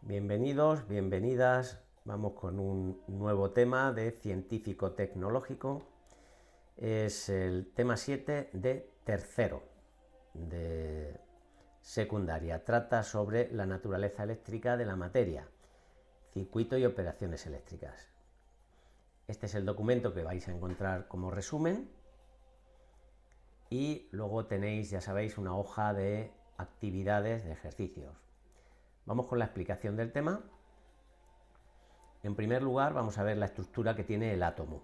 Bienvenidos, bienvenidas. Vamos con un nuevo tema de científico-tecnológico. Es el tema 7 de tercero de secundaria. Trata sobre la naturaleza eléctrica de la materia, circuito y operaciones eléctricas. Este es el documento que vais a encontrar como resumen. Y luego tenéis, ya sabéis, una hoja de actividades, de ejercicios. Vamos con la explicación del tema. En primer lugar, vamos a ver la estructura que tiene el átomo,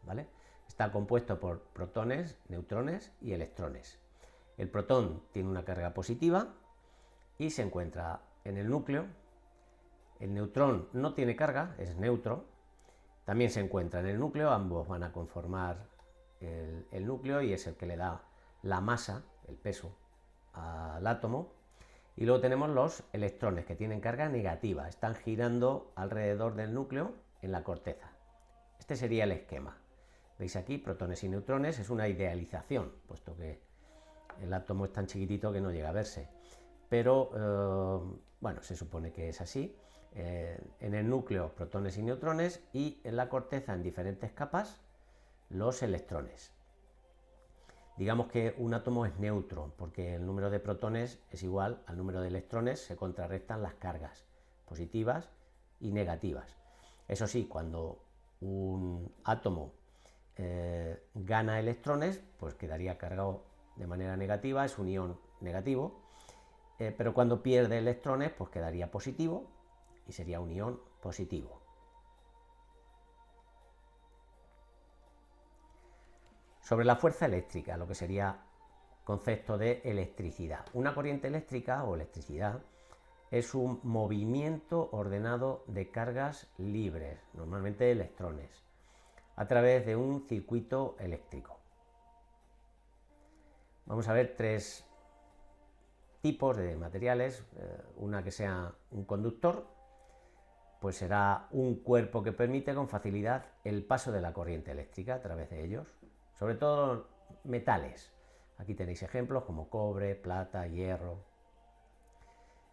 ¿vale? Está compuesto por protones, neutrones y electrones. El protón tiene una carga positiva y se encuentra en el núcleo. El neutrón no tiene carga, es neutro. También se encuentra en el núcleo, ambos van a conformar el núcleo y es el que le da la masa, el peso, al átomo. Y luego tenemos los electrones, que tienen carga negativa, están girando alrededor del núcleo en la corteza. Este sería el esquema. Veis aquí protones y neutrones, es una idealización, puesto que el átomo es tan chiquitito que no llega a verse. Pero, bueno, se supone que es así. En el núcleo protones y neutrones y en la corteza en diferentes capas los electrones. Digamos que un átomo es neutro, porque el número de protones es igual al número de electrones, se contrarrestan las cargas positivas y negativas. Eso sí, cuando un átomo gana electrones, pues quedaría cargado de manera negativa, es un ion negativo, pero cuando pierde electrones, pues quedaría positivo y sería un ion positivo. Sobre la fuerza eléctrica, lo que sería concepto de electricidad. Una corriente eléctrica o electricidad es un movimiento ordenado de cargas libres, normalmente electrones, a través de un circuito eléctrico. Vamos a ver tres tipos de materiales. Una que sea un conductor, pues será un cuerpo que permite con facilidad el paso de la corriente eléctrica a través de ellos, sobre todo metales. Aquí tenéis ejemplos como cobre, plata, hierro.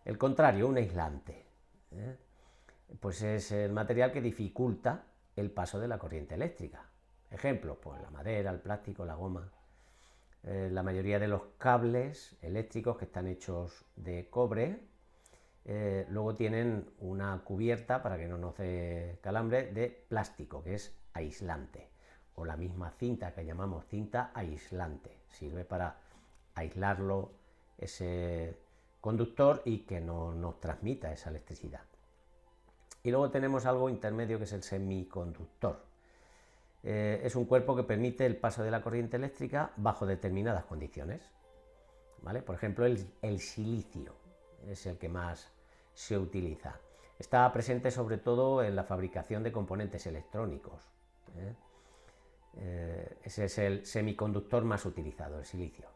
El contrario, un aislante, pues es el material que dificulta el paso de la corriente eléctrica. Ejemplos, pues la madera, el plástico, la goma. La mayoría de los cables eléctricos que están hechos de cobre, luego tienen una cubierta para que no nos dé calambre de plástico, que es aislante, o la misma cinta que llamamos cinta aislante, sirve para aislarlo ese conductor y que no nos transmita esa electricidad. Y luego tenemos algo intermedio que es el semiconductor. Es un cuerpo que permite el paso de la corriente eléctrica bajo determinadas condiciones, ¿vale? Por ejemplo, el silicio es el que más se utiliza. Está presente sobre todo en la fabricación de componentes electrónicos. Ese es el semiconductor más utilizado, el silicio.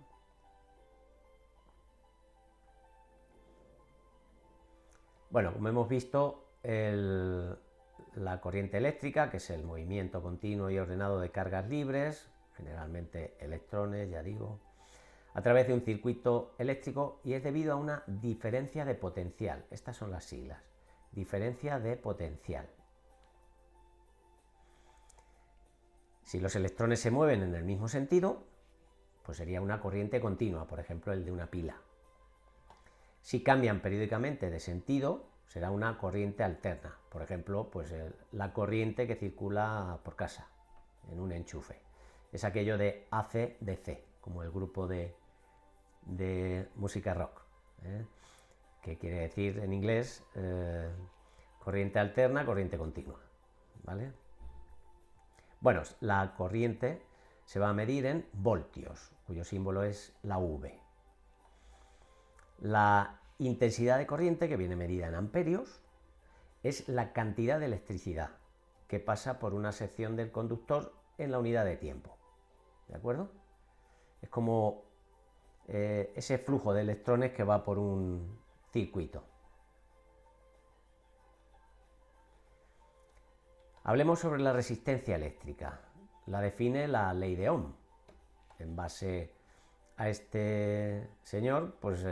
Bueno, como hemos visto, la corriente eléctrica, que es el movimiento continuo y ordenado de cargas libres, generalmente electrones, ya digo, a través de un circuito eléctrico, y es debido a una diferencia de potencial. Estas son las siglas. Diferencia de potencial. Si los electrones se mueven en el mismo sentido, pues sería una corriente continua, por ejemplo, el de una pila. Si cambian periódicamente de sentido, será una corriente alterna. Por ejemplo, pues la corriente que circula por casa, en un enchufe. Es aquello de AC/DC, como el grupo de música rock, que quiere decir en inglés corriente alterna, corriente continua, ¿vale? Bueno, la corriente se va a medir en voltios, cuyo símbolo es la V. La intensidad de corriente, que viene medida en amperios, es la cantidad de electricidad que pasa por una sección del conductor en la unidad de tiempo. ¿De acuerdo? Es como ese flujo de electrones que va por un circuito. Hablemos sobre la resistencia eléctrica. La define la ley de Ohm. En base a este señor, pues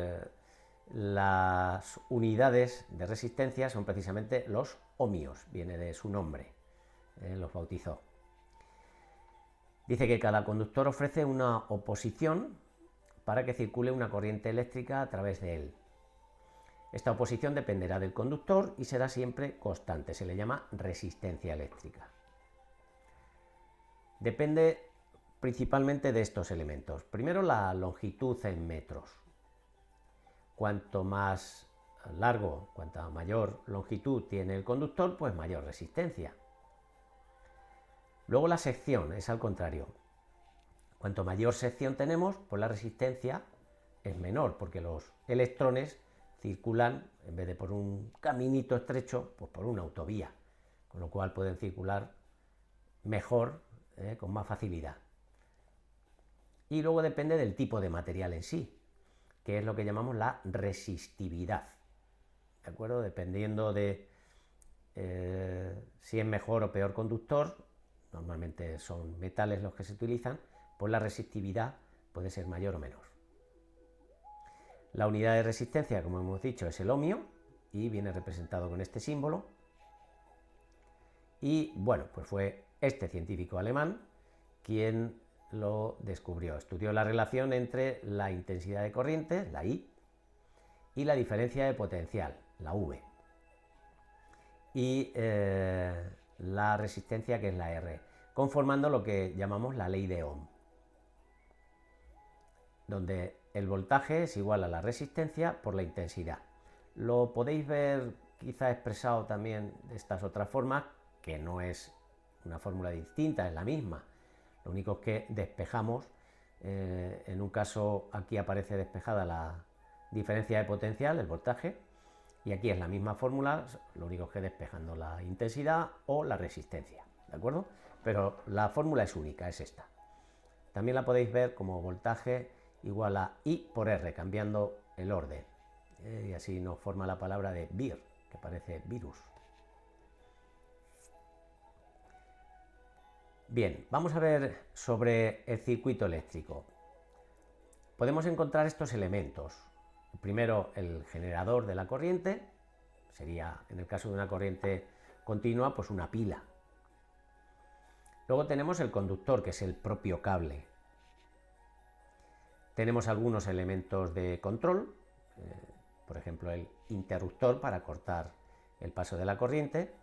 las unidades de resistencia son precisamente los ohmios, viene de su nombre, los bautizó. Dice que cada conductor ofrece una oposición para que circule una corriente eléctrica a través de él. Esta oposición dependerá del conductor y será siempre constante, se le llama resistencia eléctrica. Depende principalmente de estos elementos. Primero, la longitud en metros. Cuanto más largo, cuanta mayor longitud tiene el conductor, pues mayor resistencia. Luego la sección, es al contrario. Cuanto mayor sección tenemos, pues la resistencia es menor, porque los electrones circulan, en vez de por un caminito estrecho, pues por una autovía, con lo cual pueden circular mejor, con más facilidad. Y luego depende del tipo de material en sí, que es lo que llamamos la resistividad, ¿de acuerdo? Dependiendo de si es mejor o peor conductor, normalmente son metales los que se utilizan, pues la resistividad puede ser mayor o menor. La unidad de resistencia, como hemos dicho, es el ohmio y viene representado con este símbolo. Y bueno, pues fue este científico alemán quien lo descubrió. Estudió la relación entre la intensidad de corriente, la I, y la diferencia de potencial, la V. Y la resistencia, que es la R, conformando lo que llamamos la ley de Ohm, donde el voltaje es igual a la resistencia por la intensidad. Lo podéis ver quizá expresado también de estas otras formas, que no es una fórmula distinta, es la misma. Lo único es que despejamos, en un caso aquí aparece despejada la diferencia de potencial, el voltaje, y aquí es la misma fórmula, lo único es que despejando la intensidad o la resistencia, ¿de acuerdo? Pero la fórmula es única, es esta. También la podéis ver como voltaje igual a I por R, cambiando el orden. Y así nos forma la palabra de vir, que parece virus. Bien, vamos a ver sobre el circuito eléctrico. Podemos encontrar estos elementos. Primero, el generador de la corriente, sería, en el caso de una corriente continua, pues una pila. Luego tenemos el conductor, que es el propio cable. Tenemos algunos elementos de control, por ejemplo el interruptor para cortar el paso de la corriente,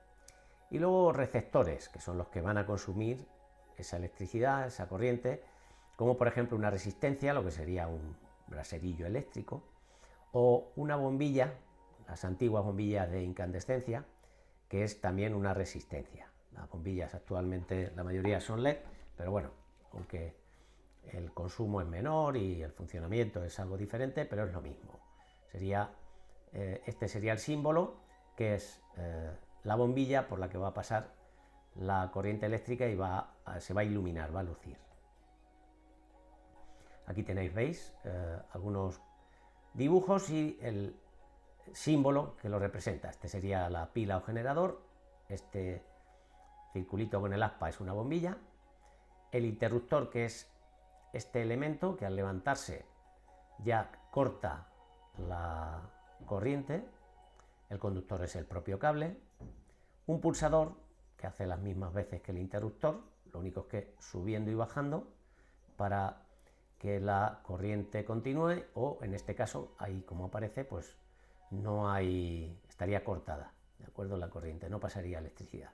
y luego receptores, que son los que van a consumir esa electricidad, esa corriente, como por ejemplo una resistencia, lo que sería un braserillo eléctrico, o una bombilla, las antiguas bombillas de incandescencia, que es también una resistencia. Las bombillas actualmente la mayoría son LED, pero bueno, aunque el consumo es menor y el funcionamiento es algo diferente, pero es lo mismo. Este sería el símbolo, que es la bombilla por la que va a pasar la corriente eléctrica y se va a iluminar, va a lucir. Aquí tenéis, veis, algunos dibujos y el símbolo que lo representa. Este sería la pila o generador, este circulito con el aspa es una bombilla, el interruptor, que es este elemento que al levantarse ya corta la corriente, el conductor es el propio cable, un pulsador que hace las mismas veces que el interruptor, lo único es que subiendo y bajando para que la corriente continúe, o en este caso, ahí como aparece, pues no hay, estaría cortada, ¿de acuerdo? La corriente, no pasaría electricidad.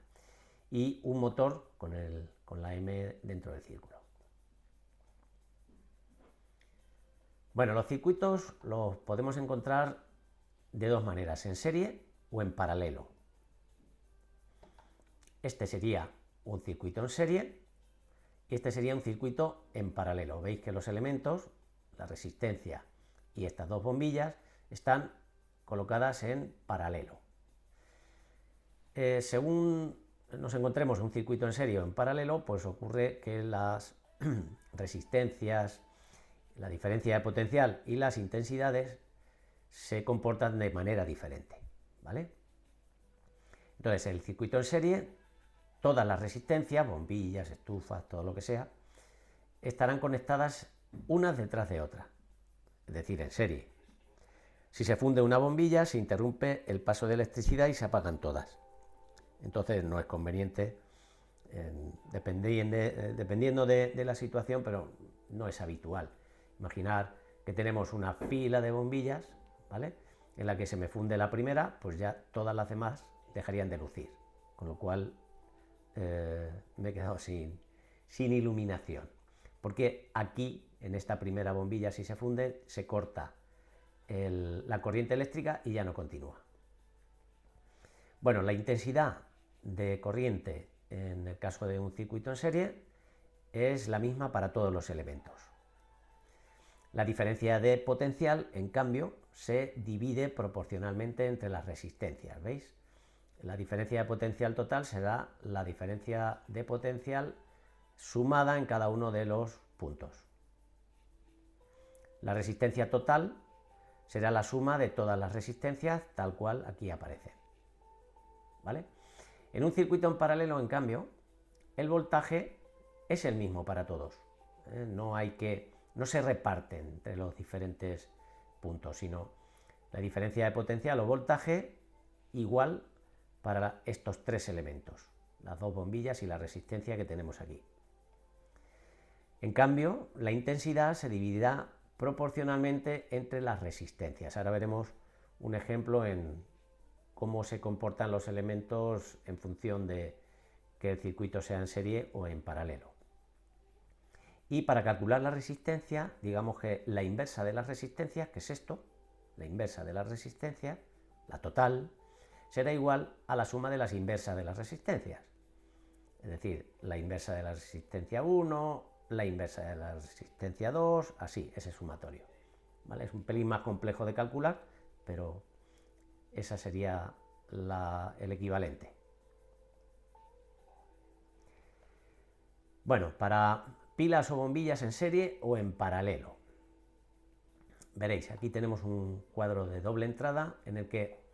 Y un motor con la M dentro del círculo. Bueno, los circuitos los podemos encontrar de dos maneras, en serie o en paralelo. Este sería un circuito en serie y este sería un circuito en paralelo. Veis que los elementos, la resistencia y estas dos bombillas, están colocadas en paralelo. Según nos encontremos un circuito en serie o en paralelo, pues ocurre que las resistencias, la diferencia de potencial y las intensidades se comportan de manera diferente, ¿vale? Entonces, el circuito en serie, todas las resistencias, bombillas, estufas, todo lo que sea, estarán conectadas unas detrás de otras, es decir, en serie. Si se funde una bombilla, se interrumpe el paso de electricidad y se apagan todas. Entonces no es conveniente, dependiendo de la situación, pero no es habitual. Imaginar que tenemos una fila de bombillas, ¿vale?, en la que se me funde la primera, pues ya todas las demás dejarían de lucir, con lo cual me he quedado sin iluminación, porque aquí, en esta primera bombilla, si se funde, se corta la corriente eléctrica y ya no continúa. Bueno, la intensidad de corriente en el caso de un circuito en serie es la misma para todos los elementos. La diferencia de potencial, en cambio, se divide proporcionalmente entre las resistencias, ¿veis? La diferencia de potencial total será la diferencia de potencial sumada en cada uno de los puntos. La resistencia total será la suma de todas las resistencias, tal cual aquí aparece, ¿vale? En un circuito en paralelo, en cambio, el voltaje es el mismo para todos. No se reparten entre los diferentes puntos, sino la diferencia de potencial o voltaje igual para estos tres elementos, las dos bombillas y la resistencia que tenemos aquí. En cambio, la intensidad se dividirá proporcionalmente entre las resistencias. Ahora veremos un ejemplo en cómo se comportan los elementos en función de que el circuito sea en serie o en paralelo. Y para calcular la resistencia, digamos que la inversa de las resistencias, que es esto, la inversa de las resistencias, la total, será igual a la suma de las inversas de las resistencias. Es decir, la inversa de la resistencia 1, la inversa de la resistencia 2, así, ese sumatorio, ¿vale? Es un pelín más complejo de calcular, pero esa sería el equivalente. Bueno, para pilas o bombillas en serie o en paralelo. Veréis, aquí tenemos un cuadro de doble entrada en el que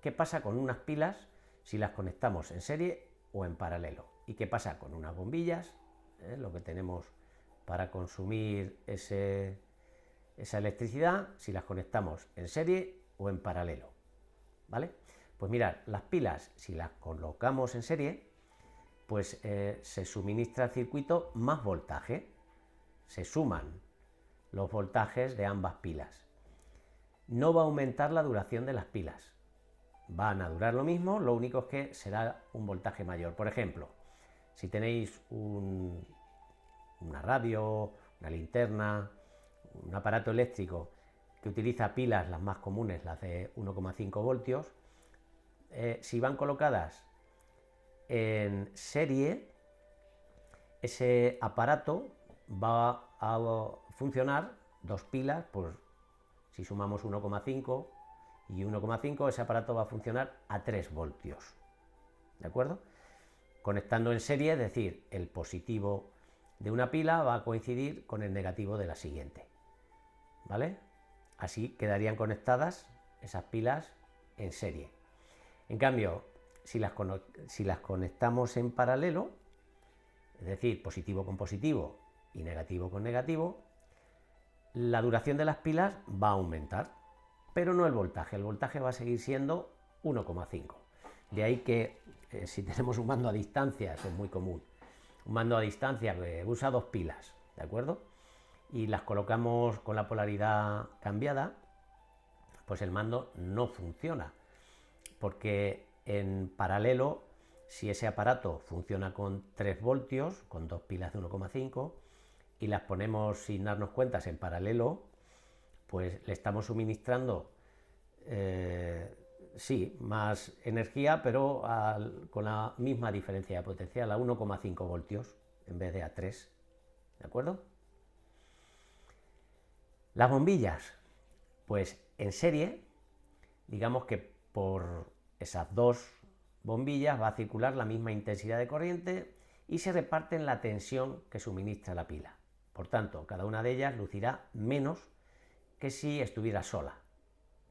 qué pasa con unas pilas si las conectamos en serie o en paralelo, y qué pasa con unas bombillas, lo que tenemos para consumir esa electricidad, si las conectamos en serie o en paralelo, ¿vale? Pues mirad, las pilas, si las colocamos en serie, pues se suministra al circuito más voltaje, se suman los voltajes de ambas pilas. No va a aumentar la duración de las pilas, van a durar lo mismo, lo único es que será un voltaje mayor. Por ejemplo, si tenéis una radio, una linterna, un aparato eléctrico que utiliza pilas, las más comunes, las de 1,5 voltios, si van colocadas en serie, ese aparato va a funcionar, dos pilas, pues si sumamos 1,5 y 1,5, ese aparato va a funcionar a 3 voltios, ¿de acuerdo? Conectando en serie, es decir, el positivo de una pila va a coincidir con el negativo de la siguiente, ¿vale? Así quedarían conectadas esas pilas en serie. En cambio, si las conectamos en paralelo, es decir, positivo con positivo y negativo con negativo, la duración de las pilas va a aumentar, pero no el voltaje va a seguir siendo 1,5. De ahí que si tenemos un mando a distancia, eso es muy común, un mando a distancia que usa dos pilas, ¿de acuerdo? Y las colocamos con la polaridad cambiada, pues el mando no funciona, porque en paralelo, si ese aparato funciona con 3 voltios, con dos pilas de 1,5, y las ponemos sin darnos cuenta en paralelo, pues le estamos suministrando sí, más energía, pero con la misma diferencia de potencial, a 1,5 voltios en vez de a 3, ¿de acuerdo? Las bombillas, pues en serie, digamos que por esas dos bombillas va a circular la misma intensidad de corriente y se reparten la tensión que suministra la pila. Por tanto, cada una de ellas lucirá menos que si estuviera sola,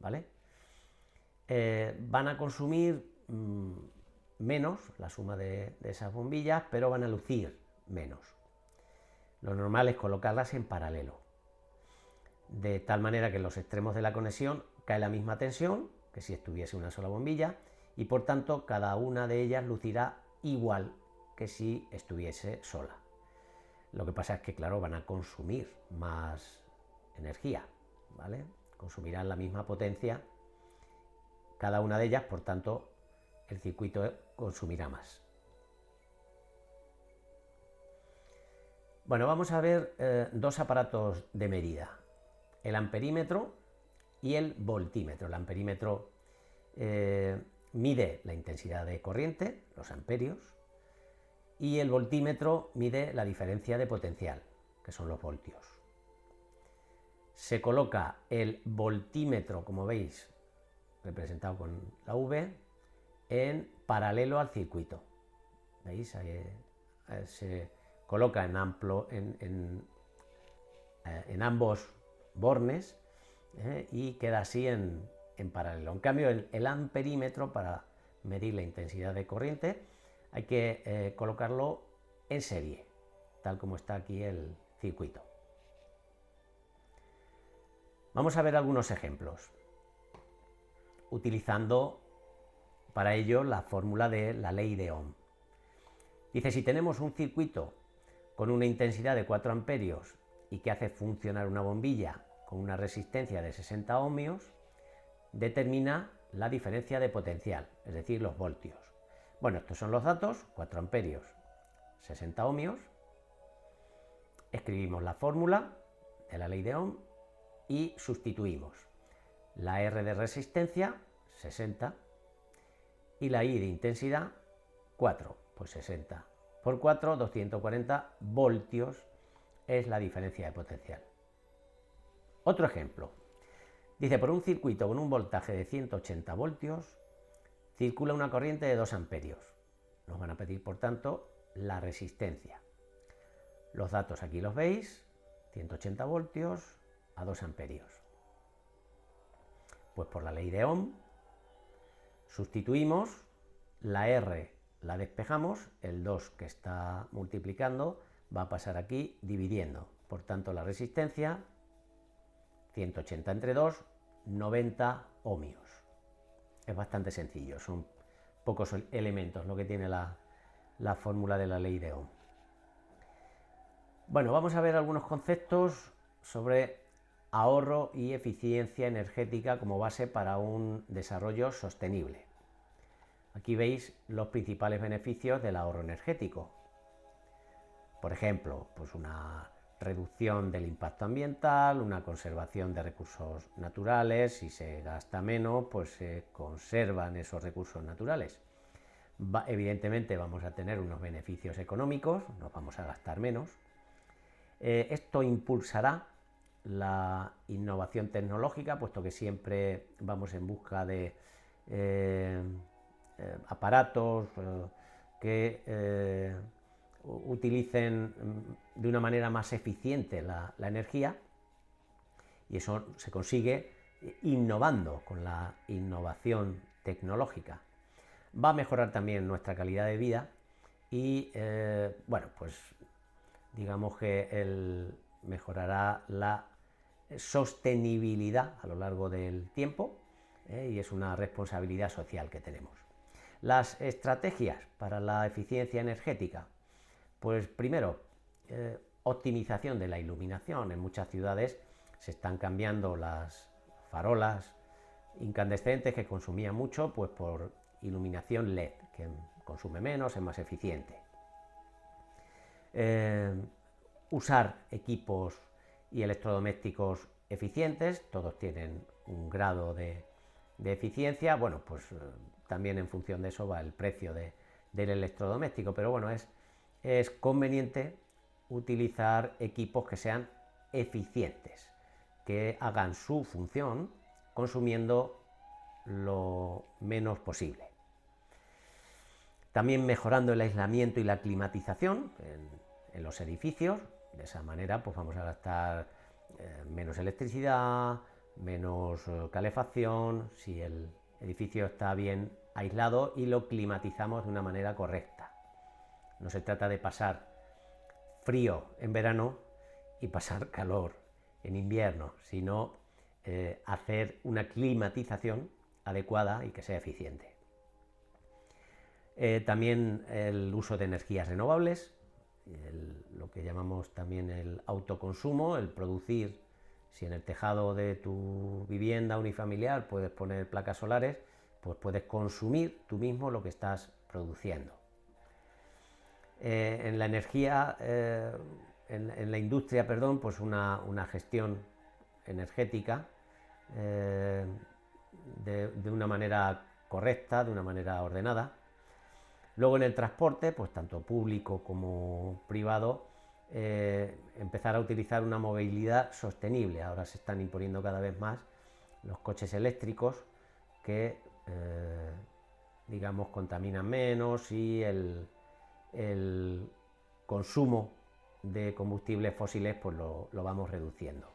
¿vale? Van a consumir menos, la suma de esas bombillas, pero van a lucir menos. Lo normal es colocarlas en paralelo, de tal manera que en los extremos de la conexión cae la misma tensión que si estuviese una sola bombilla y por tanto cada una de ellas lucirá igual que si estuviese sola. Lo que pasa es que, claro, van a consumir más energía, ¿vale? Consumirán la misma potencia cada una de ellas, por tanto, el circuito consumirá más. Bueno, vamos a ver dos aparatos de medida, el amperímetro y el voltímetro. El amperímetro mide la intensidad de corriente, los amperios, y el voltímetro mide la diferencia de potencial, que son los voltios. Se coloca el voltímetro, como veis, representado con la V, en paralelo al circuito. ¿Veis? Se coloca en ambos bornes y queda así en paralelo. En cambio, el amperímetro, para medir la intensidad de corriente, hay que colocarlo en serie, tal como está aquí el circuito. Vamos a ver algunos ejemplos, utilizando para ello la fórmula de la ley de Ohm. Dice, si tenemos un circuito con una intensidad de 4 amperios y que hace funcionar una bombilla con una resistencia de 60 ohmios, determina la diferencia de potencial, es decir, los voltios. Bueno, estos son los datos, 4 amperios, 60 ohmios. Escribimos la fórmula de la ley de Ohm y sustituimos la R de resistencia, 60, y la I de intensidad, 4, pues 60 por 4, 240 voltios es la diferencia de potencial. Otro ejemplo. Dice, por un circuito con un voltaje de 180 voltios, circula una corriente de 2 amperios. Nos van a pedir, por tanto, la resistencia. Los datos aquí los veis, 180 voltios a 2 amperios. Pues por la ley de Ohm, sustituimos la R, la despejamos, el 2 que está multiplicando va a pasar aquí dividiendo. Por tanto, la resistencia, 180 entre 2, 90 ohmios. Es bastante sencillo, son pocos elementos lo que tiene la fórmula de la ley de Ohm. Bueno, vamos a ver algunos conceptos sobre ahorro y eficiencia energética como base para un desarrollo sostenible. Aquí veis los principales beneficios del ahorro energético. Por ejemplo, pues una reducción del impacto ambiental, una conservación de recursos naturales. Si se gasta menos, pues se conservan esos recursos naturales. Evidentemente vamos a tener unos beneficios económicos, nos vamos a gastar menos. Esto impulsará la innovación tecnológica, puesto que siempre vamos en busca de aparatos que utilicen de una manera más eficiente la energía, y eso se consigue innovando con la innovación tecnológica. Va a mejorar también nuestra calidad de vida y, bueno, pues digamos que mejorará la sostenibilidad a lo largo del tiempo y es una responsabilidad social que tenemos. Las estrategias para la eficiencia energética, pues primero, optimización de la iluminación. En muchas ciudades se están cambiando las farolas incandescentes que consumían mucho, pues por iluminación LED, que consume menos, es más eficiente. Usar equipos y electrodomésticos eficientes, todos tienen un grado de eficiencia, bueno, pues también en función de eso va el precio del electrodoméstico, pero bueno, es conveniente utilizar equipos que sean eficientes, que hagan su función consumiendo lo menos posible. También mejorando el aislamiento y la climatización en los edificios. De esa manera pues vamos a gastar menos electricidad, menos calefacción, si el edificio está bien aislado y lo climatizamos de una manera correcta. No se trata de pasar frío en verano y pasar calor en invierno, sino hacer una climatización adecuada y que sea eficiente. También el uso de energías renovables, lo que llamamos también el autoconsumo, el producir. Si en el tejado de tu vivienda unifamiliar puedes poner placas solares, pues puedes consumir tú mismo lo que estás produciendo. En la energía, en la industria, perdón, pues una gestión energética de una manera correcta, de una manera ordenada. Luego en el transporte, pues tanto público como privado, empezar a utilizar una movilidad sostenible. Ahora se están imponiendo cada vez más los coches eléctricos que, digamos, contaminan menos y el consumo de combustibles fósiles pues lo vamos reduciendo.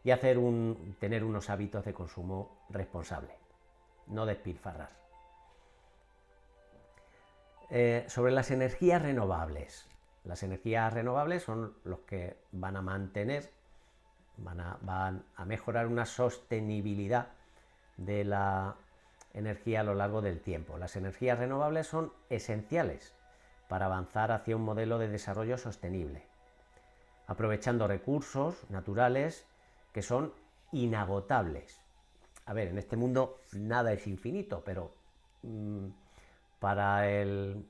Y tener unos hábitos de consumo responsable, no despilfarrar. Sobre las energías renovables. Las energías renovables son los que van a mantener, van a mejorar una sostenibilidad de la energía a lo largo del tiempo. Las energías renovables son esenciales para avanzar hacia un modelo de desarrollo sostenible, aprovechando recursos naturales que son inagotables. A ver, en este mundo nada es infinito, pero para el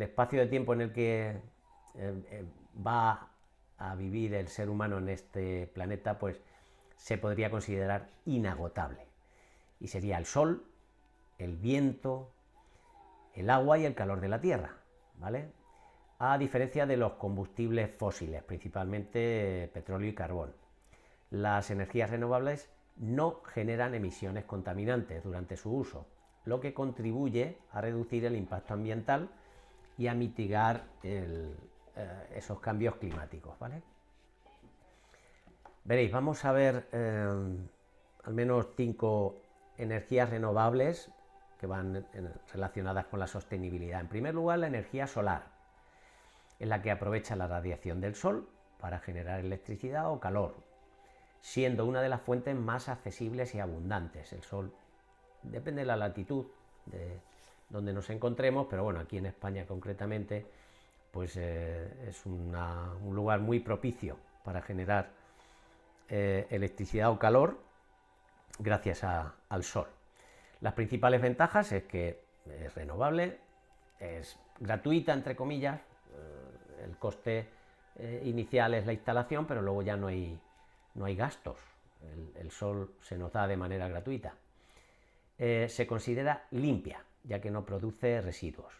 espacio de tiempo en el que va a vivir el ser humano en este planeta, pues se podría considerar inagotable. Y sería el sol, el viento, el agua y el calor de la tierra, ¿vale? A diferencia de los combustibles fósiles, principalmente petróleo y carbón. Las energías renovables no generan emisiones contaminantes durante su uso, lo que contribuye a reducir el impacto ambiental y a mitigar esos cambios climáticos, ¿vale? Veréis, vamos a ver al menos 5 energías renovables que van relacionadas con la sostenibilidad. En primer lugar, la energía solar, en la que aprovecha la radiación del sol para generar electricidad o calor, siendo una de las fuentes más accesibles y abundantes. El sol depende de la latitud de donde nos encontremos, pero bueno, aquí en España concretamente, pues es un lugar muy propicio para generar electricidad o calor gracias al sol. Las principales ventajas es que es renovable, es gratuita, entre comillas, el coste inicial es la instalación, pero luego ya no hay gastos, el sol se nos da de manera gratuita. Se considera limpia, ya que no produce residuos.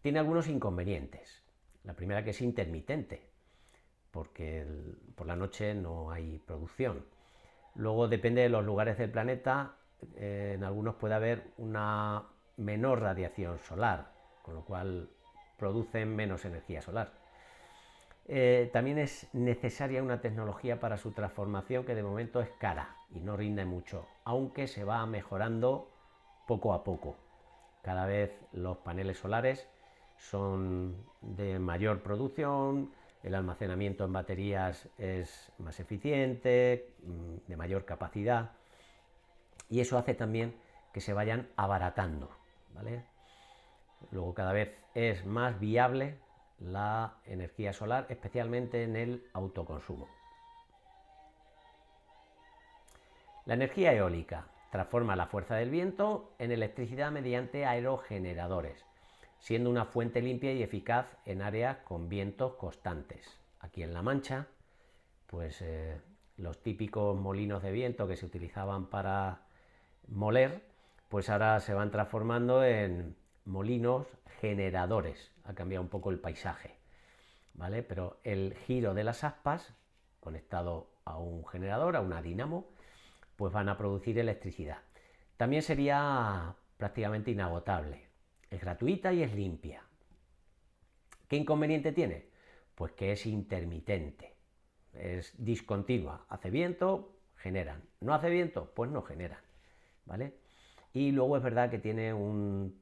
Tiene algunos inconvenientes. La primera, que es intermitente, porque por la noche no hay producción. Luego depende de los lugares del planeta, en algunos puede haber una menor radiación solar, con lo cual producen menos energía solar. También es necesaria una tecnología para su transformación que de momento es cara y no rinde mucho, aunque se va mejorando poco a poco. Cada vez los paneles solares son de mayor producción, el almacenamiento en baterías es más eficiente, de mayor capacidad, y eso hace también que se vayan abaratando, ¿vale? Luego cada vez es más viable la energía solar, especialmente en el autoconsumo. La energía eólica transforma la fuerza del viento en electricidad mediante aerogeneradores, siendo una fuente limpia y eficaz en áreas con vientos constantes. Aquí en La Mancha, pues los típicos molinos de viento que se utilizaban para moler, pues ahora se van transformando en molinos generadores. Ha cambiado un poco el paisaje, ¿vale? Pero el giro de las aspas, conectado a un generador, a una dinamo, pues van a producir electricidad. También sería prácticamente inagotable. Es gratuita y es limpia. ¿Qué inconveniente tiene? Pues que es intermitente, es discontinua. Hace viento, generan. No hace viento, pues no generan, ¿vale? Y luego es verdad que tiene un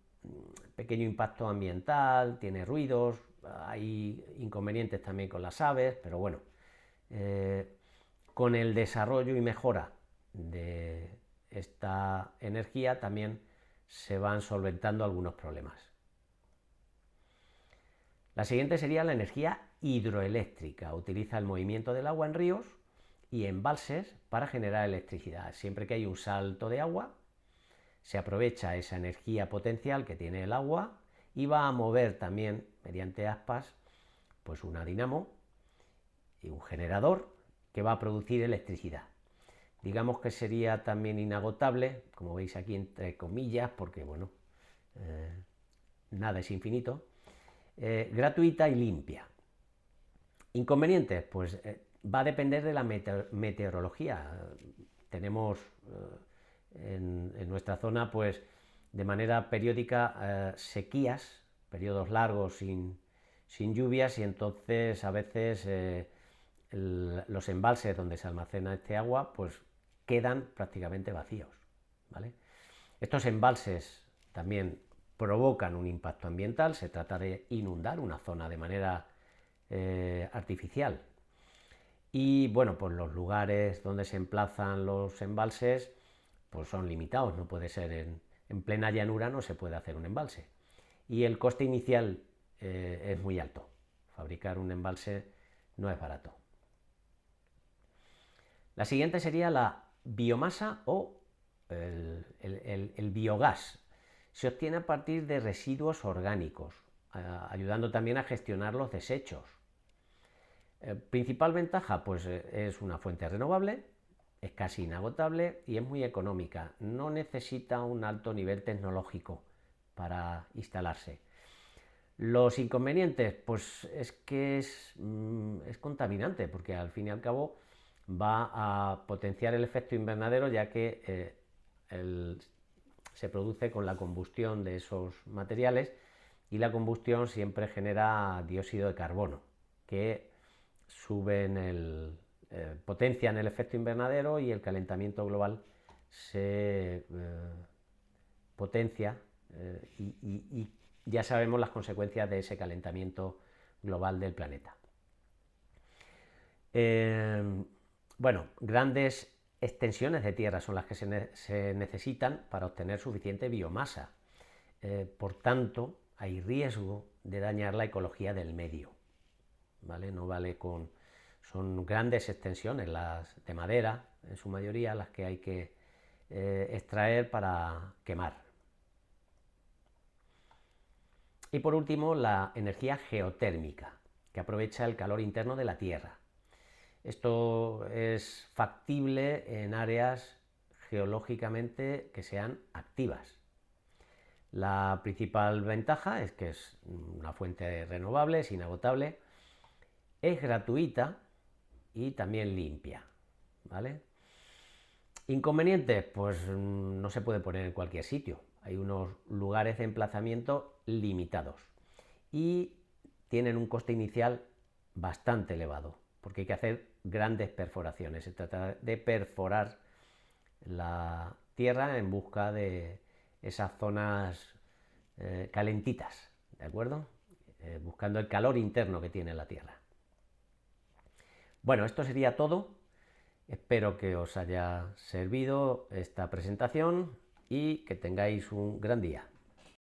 pequeño impacto ambiental, tiene ruidos, hay inconvenientes también con las aves, pero bueno, Con el desarrollo y mejora de esta energía también se van solventando algunos problemas. La siguiente sería la energía hidroeléctrica. Utiliza el movimiento del agua en ríos y embalses para generar electricidad. Siempre que hay un salto de agua, se aprovecha esa energía potencial que tiene el agua y va a mover también, mediante aspas, pues una dinamo y un generador que va a producir electricidad. Digamos que sería también inagotable, como veis aquí entre comillas, porque bueno, nada es infinito, gratuita y limpia. Inconvenientes, pues va a depender de la meteorología. Tenemos en nuestra zona, pues de manera periódica, sequías, periodos largos sin lluvias, y entonces a veces los embalses donde se almacena este agua pues quedan prácticamente vacíos, ¿vale? Estos embalses también provocan un impacto ambiental. Se trata de inundar una zona de manera artificial. Y bueno, pues los lugares donde se emplazan los embalses pues son limitados. No puede ser en plena llanura, no se puede hacer un embalse. Y el coste inicial es muy alto. Fabricar un embalse no es barato. La siguiente sería la biomasa o el biogás. Se obtiene a partir de residuos orgánicos, ayudando también a gestionar los desechos. Principal ventaja, pues es una fuente renovable, es casi inagotable y es muy económica. No necesita un alto nivel tecnológico para instalarse. Los inconvenientes, pues es que es contaminante, porque al fin y al cabo va a potenciar el efecto invernadero, ya que se produce con la combustión de esos materiales, y la combustión siempre genera dióxido de carbono, que potencian el efecto invernadero, y el calentamiento global se potencia, y ya sabemos las consecuencias de ese calentamiento global del planeta. Bueno, grandes extensiones de tierra son las que se necesitan para obtener suficiente biomasa. Por tanto, hay riesgo de dañar la ecología del medio, ¿vale? No vale son grandes extensiones, las de madera, en su mayoría, las que hay que extraer para quemar. Y por último, la energía geotérmica, que aprovecha el calor interno de la Tierra. Esto es factible en áreas geológicamente que sean activas. La principal ventaja es que es una fuente renovable, es inagotable, es gratuita y también limpia, ¿vale? Inconvenientes, pues no se puede poner en cualquier sitio. Hay unos lugares de emplazamiento limitados y tienen un coste inicial bastante elevado, porque hay que hacer grandes perforaciones. Se trata de perforar la tierra en busca de esas zonas calentitas, ¿de acuerdo? Buscando el calor interno que tiene la tierra. Bueno, esto sería todo. Espero que os haya servido esta presentación y que tengáis un gran día.